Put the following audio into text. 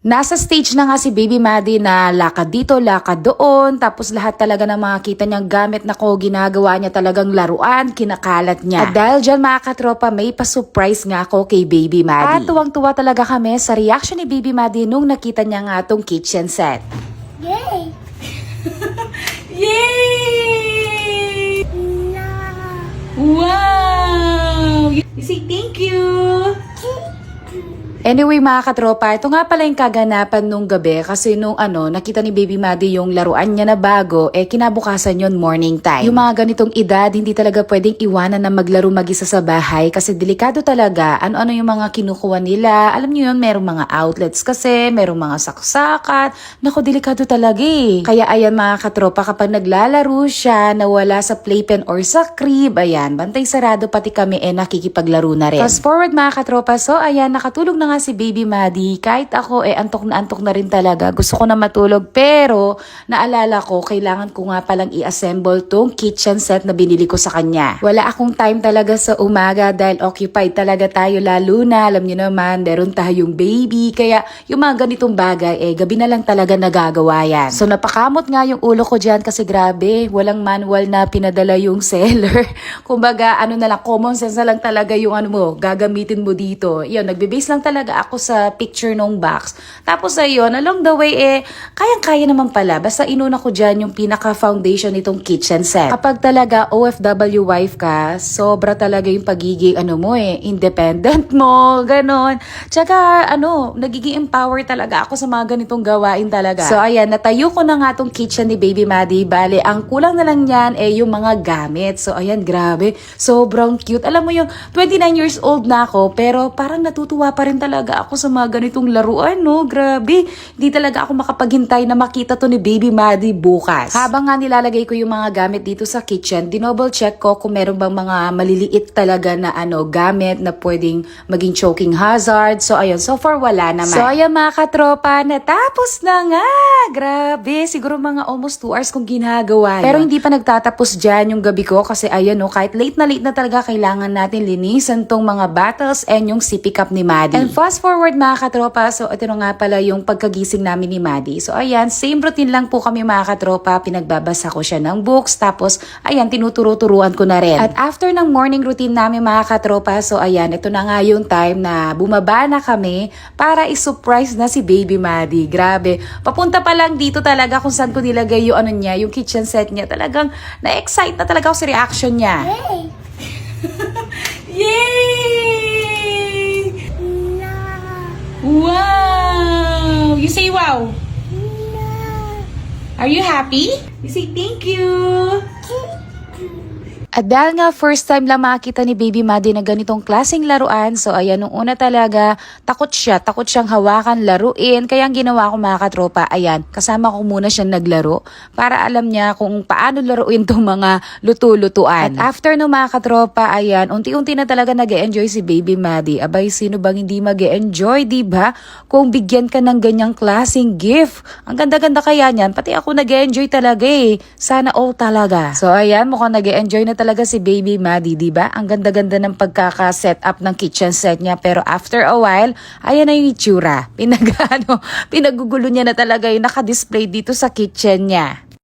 Nasa stage na nga si Baby Maddie na lakad dito, lakad doon, tapos lahat talaga ng mga kita niyang gamit na ginagawa niya talagang laruan, kinakalat niya. At dahil dyan mga katropa, may pa-surprise nga ako kay Baby Maddie. At tuwang-tuwa talaga kami sa reaction ni Baby Maddie nung nakita niya nga tong kitchen set. Yay! Yay! No. Wow! You say thank you! Anyway mga katropa, ito nga pala yung kaganapan nung gabi kasi nung nakita ni Baby Maddie yung laruan niya na bago, kinabukasan yon morning time. Yung mga ganitong edad, hindi talaga pwedeng iwanan na maglaro mag-isa sa bahay kasi delikado talaga. Ano-ano yung mga kinukuha nila. Alam niyo yun, merong mga outlets kasi, merong mga saksakan. Naku, delikado talaga eh. Kaya ayan mga katropa, kapag naglalaro siya, nawala sa playpen or sa crib, ayan, bantay sarado pati kami nakikipaglaro na rin. Fast forward mga katropa, so ayan, nakatulog na nga si Baby Maddie. Kahit ako antok na rin talaga. Gusto ko na matulog pero naalala ko kailangan ko nga palang i-assemble tong kitchen set na binili ko sa kanya. Wala akong time talaga sa umaga dahil occupied talaga tayo lalo na alam niyo naman meron tayong baby kaya yung mga ganitong bagay gabi na lang talaga nagagawa yan. So napakamot nga yung ulo ko dyan kasi grabe walang manual na pinadala yung seller. Kumbaga na lang common sense na lang talaga yung gagamitin mo dito. Yun, nagbe-base lang talaga ako sa picture nung box. Tapos ayun, along the way kayang-kaya naman pala. Basta inuna ko dyan yung pinaka-foundation nitong kitchen set. Kapag talaga OFW wife ka, sobra talaga yung pagiging independent mo, ganon. Tsaka nagiging empower talaga ako sa mga ganitong gawain talaga. So ayan, natayo ko na nga tong kitchen ni Baby Maddie. Bale, ang kulang na lang yan yung mga gamit. So ayan, grabe. Sobrang cute. Alam mo yung 29 years old na ako, pero parang natutuwa pa rin talaga ako sa mga ganitong laruan, no? Grabe. Hindi talaga ako makapaghintay na makita to ni Baby Maddie bukas. Habang nga nilalagay ko yung mga gamit dito sa kitchen, dinouble check ko kung meron bang mga maliliit talaga na gamit na pwedeng maging choking hazard. So ayun, so far wala naman. So ayun mga katropa, natapos na nga. Grabe, siguro mga almost 2 hours kong ginagawa. Pero hindi pa nagtatapos dyan yung gabi ko kasi ayun, kahit late na talaga kailangan natin linisan tong mga bottles and yung sippy cup ni Maddie. And fast forward mga katropa, so ito nga pala yung pagkagising namin ni Maddie. So ayan, same routine lang po kami mga katropa, pinagbabasa ko siya ng books, tapos ayan, tinuturo-turuan ko na rin. At after ng morning routine namin mga katropa, so ayan, ito na nga yung time na bumaba na kami para i-surprise na si Baby Maddie. Grabe, papunta pa lang dito talaga kung saan ko nilagay yung yung kitchen set niya. Talagang na-excite na talaga ako sa reaction niya. Yay! Yay! No. Wow! You say wow. No. Are you happy? You say thank you. Thank you. At dahil nga first time lang makita ni Baby Maddie na ganitong klaseng laruan, so ayan, nung una talaga, takot siyang hawakan, laruin. Kaya ang ginawa ko mga katropa, ayan, kasama ko muna siyang naglaro para alam niya kung paano laruin tong mga luto-lutuan. At after no mga katropa, ayan, unti-unti na talaga nag-e-enjoy si Baby Maddie. Abay, sino bang hindi mag-e-enjoy, diba? Kung bigyan ka ng ganyang klaseng gift. Ang ganda-ganda kaya niyan, pati ako nag-e-enjoy talaga eh. Sana all talaga. So ayan, mukhang nag-e-enjoy na talaga si Baby Maddie, diba? Ang ganda-ganda ng pagkaka-set up ng kitchen set niya. Pero after a while, ayan na yung itsura. Pinagugulo niya na talaga yung naka-display dito sa kitchen niya.